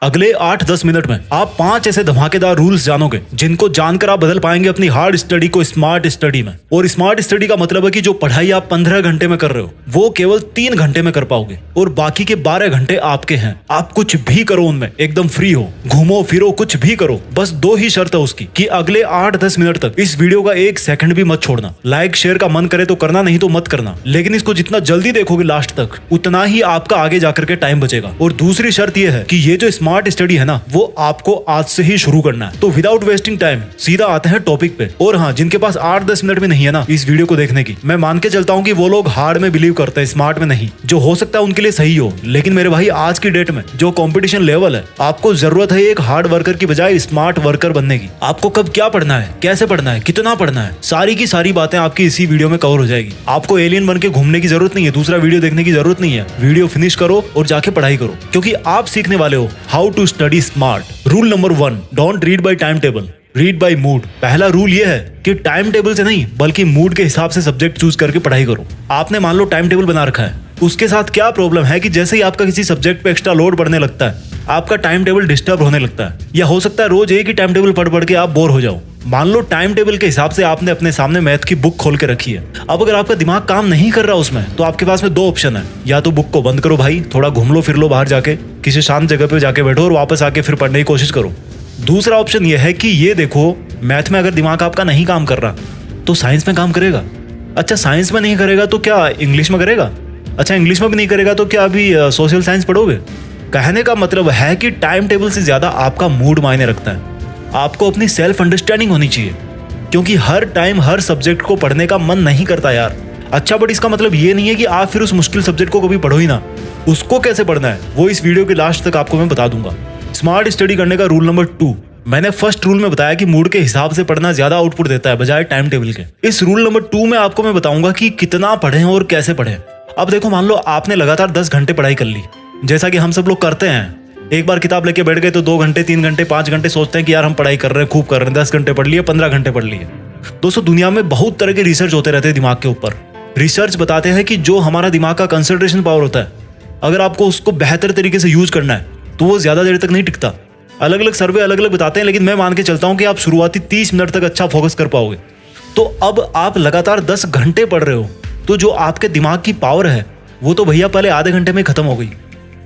अगले 8-10 मिनट में आप 5 ऐसे धमाकेदार रूल्स जानोगे जिनको जानकर आप बदल पाएंगे अपनी हार्ड स्टडी को स्मार्ट स्टडी में। और स्मार्ट स्टडी का मतलब है कि जो पढ़ाई आप 15 घंटे में कर रहे हो वो केवल 3 घंटे में कर पाओगे और बाकी के 12 घंटे आपके हैं। आप कुछ भी करो उनमें, एकदम फ्री हो, घूमो फिरो, कुछ भी करो। बस 2 ही शर्त है उसकी कि अगले 8-10 मिनट तक इस वीडियो का 1 सेकंड भी मत छोड़ना। लाइक शेयर का मन करे तो करना, नहीं तो मत करना, लेकिन इसको जितना जल्दी देखोगे लास्ट तक उतना ही आपका आगे जाकर के टाइम बचेगा। और दूसरी शर्त यह है कि ये जो स्मार्ट स्टडी है ना वो आपको आज से ही शुरू करना है। तो विदाउट वेस्टिंग टाइम सीधा आते हैं टॉपिक पे। और हाँ, जिनके पास 8-10 मिनट में नहीं है ना इस वीडियो को देखने की, मैं मान के चलता हूँ कि वो लोग हार्ड में बिलीव करते हैं, स्मार्ट में नहीं। जो हो सकता है उनके लिए सही हो, लेकिन मेरे भाई आज की डेट में जो कंपटीशन लेवल है, आपको जरूरत है एक हार्ड वर्कर की बजाय स्मार्ट वर्कर बनने की। आपको कब क्या पढ़ना है, कैसे पढ़ना है, कितना पढ़ना है, सारी की सारी बातें आपकी इसी वीडियो में कवर हो जाएगी। आपको एलियन बन के घूमने की जरूरत नहीं है, दूसरा वीडियो देखने की जरूरत नहीं है। वीडियो फिनिश करो और जाके पढ़ाई करो, क्योंकि आप सीखने वाले हो how to study smart. Rule number 1, don't read by time table, read by mood. पहला रूल ये है कि टाइम टेबल से नहीं बल्कि मूड के हिसाब से सब्जेक्ट चूज करके पढ़ाई करो। आपने मान लो टाइम टेबल बना रखा है, उसके साथ क्या प्रॉब्लम है कि जैसे ही आपका किसी सब्जेक्ट पे एक्स्ट्रा लोड बढ़ने लगता है आपका टाइम टेबल डिस्टर्ब होने लगता है, या हो सकता है रोज एक ही टाइम टेबल पढ़ के आप बोर हो जाओ। मान लो टाइम टेबल के हिसाब से आपने अपने सामने मैथ की बुक खोल के रखी है। अब अगर आपका दिमाग काम नहीं कर रहा उसमें, तो आपके पास में 2 ऑप्शन है। या तो बुक को बंद करो भाई, थोड़ा घूम लो फिर लो बाहर जाके, किसी शांत जगह पे जाके बैठो और वापस आके फिर पढ़ने की कोशिश करो। दूसरा ऑप्शन यह है कि ये देखो, मैथ में अगर दिमाग आपका नहीं काम कर रहा तो साइंस में काम करेगा। अच्छा, साइंस में नहीं करेगा तो क्या इंग्लिश में करेगा? अच्छा, इंग्लिश में भी नहीं करेगा तो क्या अभी सोशल साइंस पढ़ोगे? कहने का मतलब है कि टाइम टेबल से ज्यादा आपका मूड मायने रखता है। आपको अपनी सेल्फ अंडरस्टैंडिंग होनी चाहिए, क्योंकि हर टाइम हर सब्जेक्ट को पढ़ने का मन नहीं करता यार। अच्छा, बट इसका मतलब ये नहीं है कि आप फिर उस मुश्किल सब्जेक्ट को कभी पढ़ो ही ना। उसको कैसे पढ़ना है वो इस वीडियो के लास्ट तक आपको मैं बता दूंगा। स्मार्ट स्टडी करने का रूल नंबर 2, मैंने फर्स्ट रूल में बताया कि मूड के हिसाब से पढ़ना ज्यादा आउटपुट देता है बजाय टाइम टेबल के। इस रूल नंबर 2 में आपको मैं बताऊंगा कि कितना पढ़ें और कैसे पढ़ें। अब देखो, मान लो आपने लगातार 10 घंटे पढ़ाई कर ली, जैसा कि हम सब लोग करते हैं। एक बार किताब लेके बैठ गए तो 2 घंटे, 3 घंटे, 5 घंटे सोचते हैं कि यार हम पढ़ाई कर रहे हैं, खूब कर रहे हैं, 10 घंटे पढ़ लिए, 15 घंटे पढ़ लिए। दोस्तों, दुनिया में बहुत तरह के रिसर्च होते रहते हैं दिमाग के ऊपर। रिसर्च बताते हैं कि जो हमारा दिमाग का कंसंट्रेशन पावर होता है, अगर आपको उसको बेहतर तरीके से यूज करना है तो वो ज्यादा देर तक नहीं टिकता। अलग अलग सर्वे अलग अलग बताते हैं, लेकिन मैं मान के चलता हूं कि आप शुरुआती 30 मिनट तक अच्छा फोकस कर पाओगे। तो अब आप लगातार 10 घंटे पढ़ रहे हो, तो जो आपके दिमाग की पावर है वो तो भैया पहले आधे घंटे में खत्म हो गई।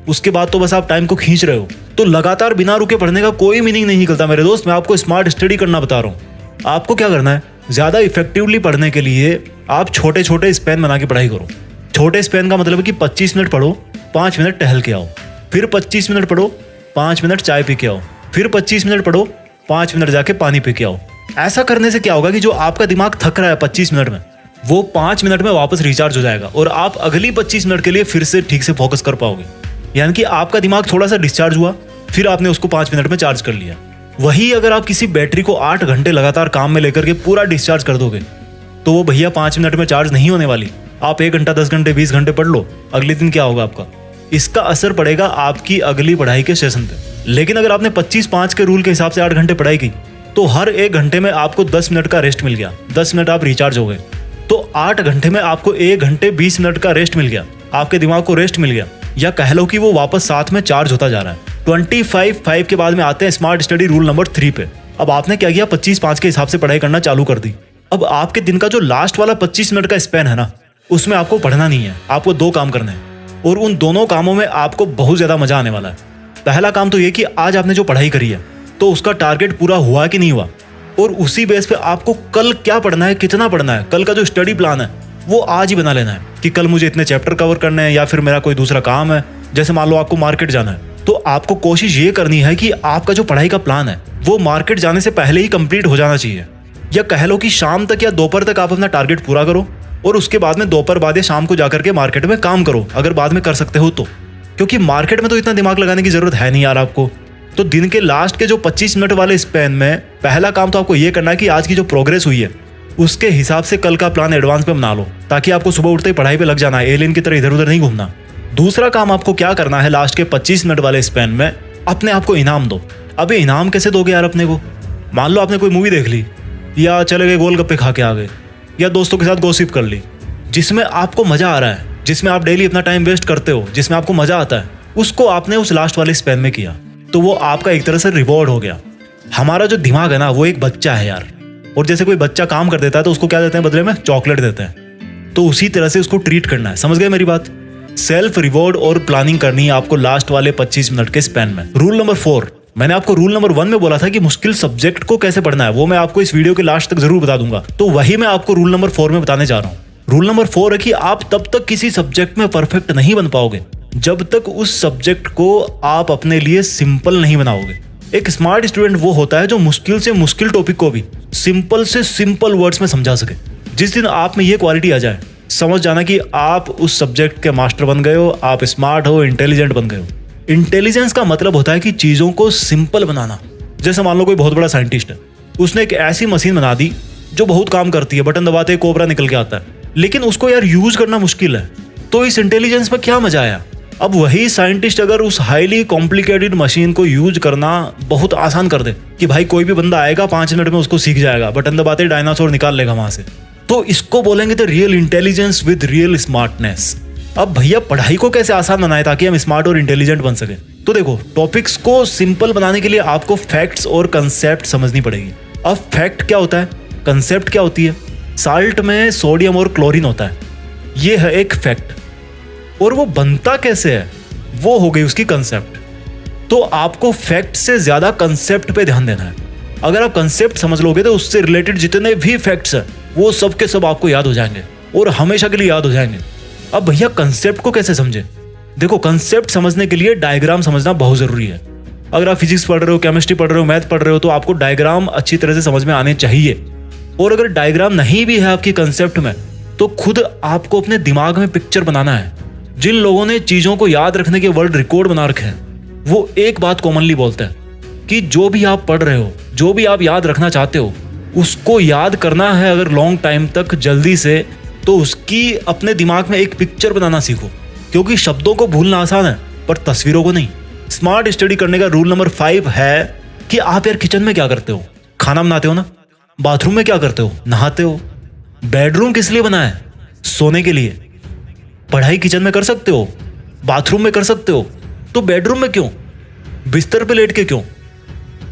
उसके बाद तो बस आप टाइम को खींच रहे हो। तो लगातार बिना रुके पढ़ने का कोई मीनिंग नहीं निकलता मेरे दोस्त। मैं आपको स्मार्ट स्टडी करना बता रहा हूँ। आपको क्या करना है, ज्यादा इफेक्टिवली पढ़ने के लिए आप छोटे छोटे स्पैन बना के पढ़ाई करो। छोटे स्पैन का मतलब है कि 25 मिनट पढ़ो, 5 मिनट टहल के आओ, फिर 25 मिनट पढ़ो, 5 मिनट चाय पी के आओ, फिर 25 मिनट पढ़ो, 5 मिनट जाके पानी पी के आओ। ऐसा करने से क्या होगा कि जो आपका दिमाग थक रहा है 25 मिनट में, वो 5 मिनट में वापस रिचार्ज हो जाएगा और आप अगली 25 मिनट के लिए फिर से ठीक से फोकस कर पाओगे। यानी कि आपका दिमाग थोड़ा सा डिस्चार्ज हुआ, फिर आपने उसको 5 मिनट में चार्ज कर लिया। वही अगर आप किसी बैटरी को 8 घंटे लगातार काम में लेकर के पूरा डिस्चार्ज कर दोगे तो वो भैया 5 मिनट में चार्ज नहीं होने वाली। आप 1 घंटा, 10 घंटे, 20 घंटे पढ़ लो, अगले दिन क्या होगा आपका? इसका असर पड़ेगा आपकी अगली पढ़ाई के सेशन पे। लेकिन अगर आपने 25-5 के रूल के हिसाब से 8 घंटे पढ़ाई की तो हर 1 घंटे में आपको 10 मिनट का रेस्ट मिल गया, 10 मिनट आप रिचार्ज हो गए। तो 8 घंटे में आपको 1 घंटे 20 मिनट का रेस्ट मिल गया, आपके दिमाग को रेस्ट मिल गया, या कह लो कि वो वापस साथ में चार्ज होता जा रहा है। 25-5 के बाद में आते हैं स्मार्ट स्टडी रूल नंबर 3 पे। अब आपने क्या किया, 25-5 के हिसाब से पढ़ाई करना चालू कर दी। अब आपके दिन का जो लास्ट वाला 25 मिनट का स्पैन है ना, उसमें आपको पढ़ना नहीं है, आपको 2 काम करने हैं और उन दोनों कामों में आपको बहुत ज्यादा मजा आने वाला है। पहला काम तो ये कि आज आपने जो पढ़ाई करी है तो उसका टारगेट पूरा हुआ कि नहीं हुआ, और उसी बेस पे आपको कल क्या पढ़ना है, कितना पढ़ना है, कल का जो स्टडी प्लान है वो आज ही बना लेना है कि कल मुझे इतने चैप्टर कवर करने हैं, या फिर मेरा कोई दूसरा काम है। जैसे मान लो आपको मार्केट जाना है, तो आपको कोशिश ये करनी है कि आपका जो पढ़ाई का प्लान है वो मार्केट जाने से पहले ही कंप्लीट हो जाना चाहिए। या कह लो कि शाम तक या दोपहर तक आप अपना टारगेट पूरा करो और उसके बाद में दोपहर बाद या शाम को जाकर के मार्केट में काम करो, अगर बाद में कर सकते हो तो। क्योंकि मार्केट में तो इतना दिमाग लगाने की जरूरत है नहीं यार आपको। तो दिन के लास्ट के जो 25 मिनट वाले स्पैन में पहला काम तो आपको ये करना है कि आज की जो प्रोग्रेस हुई है उसके हिसाब से कल का प्लान एडवांस में बना लो, ताकि आपको सुबह उठते ही पढ़ाई पे लग जाना है, एलियन की तरह इधर उधर नहीं घूमना। दूसरा काम आपको क्या करना है, लास्ट के 25 मिनट वाले स्पैन में अपने आप को इनाम दो। अबे इनाम कैसे दोगे यार अपने को? मान लो आपने कोई मूवी देख ली, या चले गए गोलगप्पे खा के आ गए, या दोस्तों के साथ गॉसिप कर ली, जिसमें आपको मजा आ रहा है, जिसमें आप डेली अपना टाइम वेस्ट करते हो, जिसमें आपको मजा आता है, उसको आपने उस लास्ट वाले स्पैन में किया। तो वो आपका एक तरह से रिवॉर्ड हो गया। हमारा जो दिमाग है ना, वो एक बच्चा है यार, और जैसे कोई बच्चा काम कर देता है तो उसको क्या देते हैं बदले में? चॉकलेट देते हैं। तो उसी तरह से उसको ट्रीट करना है। समझ गए मेरी बात? सेल्फ रिवॉर्ड और प्लानिंग करनी है आपको लास्ट वाले 25 मिनट के स्पैन में। रूल नंबर 4, मैंने आपको रूल नंबर 1 में बोला था कि मुश्किल सब्जेक्ट को कैसे पढ़ना है, वो मैं आपको इस वीडियो के लास्ट तक जरूर बता दूंगा। तो वही मैं आपको रूल नंबर 4 में बताने जा रहा हूँ। रूल नंबर 4 है कि आप तब तक किसी सब्जेक्ट में परफेक्ट नहीं बन पाओगे जब तक उस सब्जेक्ट को आप अपने लिए सिंपल नहीं बनाओगे। एक स्मार्ट स्टूडेंट वो होता है जो मुश्किल से मुश्किल टॉपिक को भी सिंपल से सिंपल वर्ड्स में समझा सके। जिस दिन आप में ये क्वालिटी आ जाए, समझ जाना कि आप उस सब्जेक्ट के मास्टर बन गए हो, आप स्मार्ट हो, इंटेलिजेंट बन गए हो। इंटेलिजेंस का मतलब होता है कि चीजों को सिंपल बनाना। जैसे मान लो कोई बहुत बड़ा साइंटिस्ट है, उसने एक ऐसी मशीन बना दी जो बहुत काम करती है, बटन दबाते कोबरा निकल के आता है, लेकिन उसको यार यूज करना मुश्किल है। तो इस इंटेलिजेंस में क्या मजा आया? अब वही साइंटिस्ट अगर उस हाईली कॉम्प्लिकेटेड मशीन को यूज करना बहुत आसान कर दे कि भाई कोई भी बंदा आएगा 5 मिनट में उसको सीख जाएगा, बटन दबाते डायनासोर निकाल लेगा वहां से, तो इसको बोलेंगे the real intelligence with real smartness. अब भैया पढ़ाई को कैसे आसान बनाए ताकि हम स्मार्ट और इंटेलिजेंट बन सके? तो देखो, टॉपिक्स को सिंपल बनाने के लिए आपको फैक्ट्स और कंसेप्ट समझनी पड़ेगी। अब फैक्ट क्या होता है, कंसेप्ट क्या होती है? साल्ट में सोडियम और क्लोरीन होता है, ये है एक फैक्ट। और वो बनता कैसे है, वो हो गई उसकी कंसेप्ट। तो आपको फैक्ट से ज्यादा कंसेप्ट पे ध्यान देना है। अगर आप कंसेप्ट समझ लोगे तो उससे रिलेटेड जितने भी फैक्ट्स हैं वो सब के सब आपको याद हो जाएंगे और हमेशा के लिए याद हो जाएंगे। अब भैया कंसेप्ट को कैसे समझे? देखो, कंसेप्ट समझने के लिए डायग्राम समझना बहुत जरूरी है। अगर आप फिजिक्स पढ़ रहे हो, केमिस्ट्री पढ़ रहे हो, मैथ पढ़ रहे हो, तो आपको डायग्राम अच्छी तरह से समझ में आने चाहिए। और अगर डायग्राम नहीं भी है आपकी कंसेप्ट में, तो खुद आपको अपने दिमाग में पिक्चर बनाना है। जिन लोगों ने चीजों को याद रखने के वर्ल्ड रिकॉर्ड बना रखे हैं, वो एक बात कॉमनली बोलते हैं कि जो भी आप पढ़ रहे हो, जो भी आप याद रखना चाहते हो, उसको याद करना है अगर लॉन्ग टाइम तक जल्दी से, तो उसकी अपने दिमाग में एक पिक्चर बनाना सीखो। क्योंकि शब्दों को भूलना आसान है पर तस्वीरों को नहीं। स्मार्ट स्टडी करने का रूल नंबर 5 है कि आप यार किचन में क्या करते हो? खाना बनाते हो ना? बाथरूम में क्या करते हो? नहाते हो। बेडरूम किस लिए बना है? सोने के लिए। पढ़ाई किचन में कर सकते हो, बाथरूम में कर सकते हो, तो बेडरूम में क्यों? बिस्तर पे लेट के क्यों?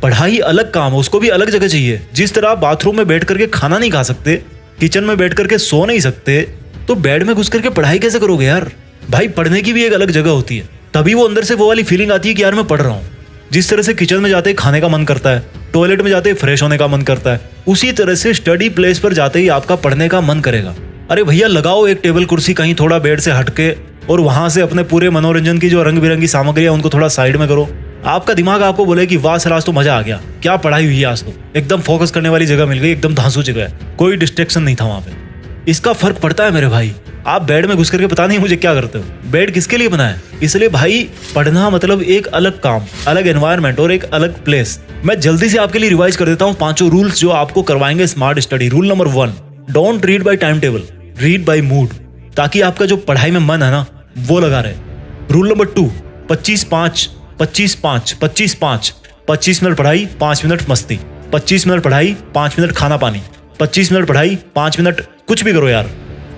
पढ़ाई अलग काम है, उसको भी अलग जगह चाहिए। जिस तरह आप बाथरूम में बैठ करके खाना नहीं खा सकते, किचन में बैठ करके सो नहीं सकते, तो बेड में घुस करके पढ़ाई कैसे करोगे यार? भाई पढ़ने की भी एक अलग जगह होती है, तभी वो अंदर से वो वाली फीलिंग आती है कि यार मैं पढ़ रहा हूँ। जिस तरह से किचन में जाते ही खाने का मन करता है, टॉयलेट में जाते ही फ्रेश होने का मन करता है, उसी तरह से स्टडी प्लेस पर जाते ही आपका पढ़ने का मन करेगा। अरे भैया लगाओ एक टेबल कुर्सी कहीं थोड़ा बेड से हटके, और वहां से अपने पूरे मनोरंजन की जो रंग बिरंगी सामग्री है उनको थोड़ा साइड में करो। आपका दिमाग आपको बोले कि वाह सर आज तो मजा आ गया, क्या पढ़ाई हुई है आज तो, एकदम फोकस करने वाली जगह मिल गई, एकदम धांसू जगह है, कोई डिस्ट्रैक्शन नहीं था वहां पे। इसका फर्क पड़ता है मेरे भाई। आप बेड में घुस करके पता नहीं मुझे क्या करते हो। बेड किसके लिए बना है? इसलिए भाई पढ़ना मतलब एक अलग काम, अलग एनवायरनमेंट और एक अलग प्लेस। मैं जल्दी से आपके लिए रिवाइज कर देता हूँ 5 रूल्स जो आपको करवाएंगे smart study. Rule number 1, don't read by time table, read by mood, ताकि आपका जो पढ़ाई में मन है ना वो लगा रहे। रूल नंबर 2, 25-5, 25-5, 25-5, 25 मिनट पढ़ाई, 5 मिनट मस्ती, 25 मिनट पढ़ाई, 5 मिनट खाना पानी, 25 मिनट पढ़ाई, 5 मिनट कुछ भी करो यार।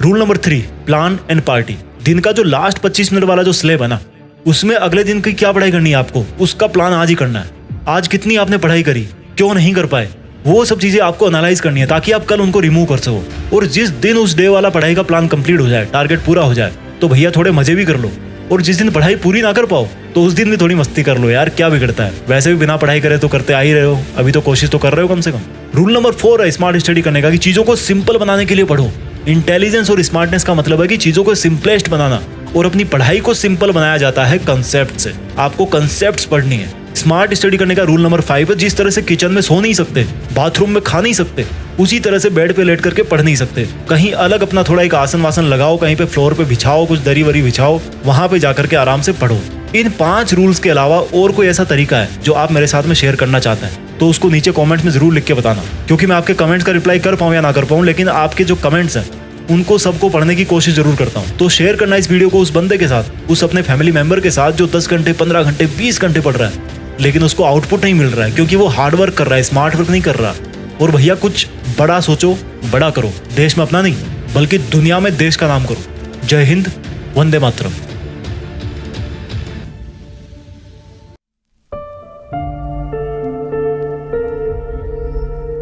Rule number 3, plan and party. दिन का जो लास्ट 25 मिनट वाला जो स्लेब है ना, उसमें अगले दिन की क्या पढ़ाई करनी है आपको, उसका प्लान आज ही करना है। आज कितनी आपने पढ़ाई करी, क्यों नहीं कर पाए, वो सब चीजें आपको एनालाइज करनी है ताकि आप कल उनको रिमूव कर सको। और जिस दिन उस डे वाला पढ़ाई का प्लान कंप्लीट हो जाए, टारगेट पूरा हो जाए, तो भैया थोड़े मजे भी कर लो। और जिस दिन पढ़ाई पूरी ना कर पाओ तो उस दिन भी थोड़ी मस्ती कर लो यार, क्या बिगड़ता है? वैसे भी बिना पढ़ाई करे तो करते आ ही रहे हो, अभी तो कोशिश तो कर रहे हो कम से कम। रूल नंबर 4 है स्मार्ट स्टडी करने का कि चीजों को सिंपल बनाने के लिए पढ़ो। इंटेलिजेंस और स्मार्टनेस का मतलब है कि चीजों को सिंपलेस्ट बनाना, और अपनी पढ़ाई को सिंपल बनाया जाता है कंसेप्ट से। आपको कंसेप्ट्स पढ़नी है। स्मार्ट स्टडी करने का रूल नंबर 5 है, जिस तरह से किचन में सो नहीं सकते, बाथरूम में खा नहीं सकते, उसी तरह से बेड पे लेट करके पढ़ नहीं सकते। कहीं अलग अपना थोड़ा एक आसन वासन लगाओ, कहीं पे फ्लोर पे बिछाओ, कुछ दरी वरी बिछाओ, वहां पे जाकर के आराम से पढ़ो। इन 5 रूल्स के अलावा और कोई ऐसा तरीका है जो आप मेरे साथ में शेयर करना चाहते हैं तो उसको नीचे कमेंट में जरूर लिख के बताना, क्योंकि मैं आपके कमेंट्स का रिप्लाई कर पाऊं या ना कर पाऊं, लेकिन आपके जो कमेंट्स हैं उनको सबको पढ़ने की कोशिश जरूर करता हूं। तो शेयर करना इस वीडियो को उस बंदे के साथ, उस अपने फैमिली मेंबर के साथ जो 10 घंटे, 15 घंटे, 20 घंटे पढ़ रहा है, लेकिन उसको आउटपुट नहीं मिल रहा है क्योंकि वो हार्ड वर्क कर रहा है, स्मार्ट वर्क नहीं कर रहा। और भैया कुछ बड़ा सोचो, बड़ा करो। देश में अपना नहीं बल्कि दुनिया में देश का नाम करो। जय हिंद, वंदे मातरम।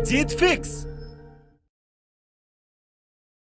जीत फिक्स।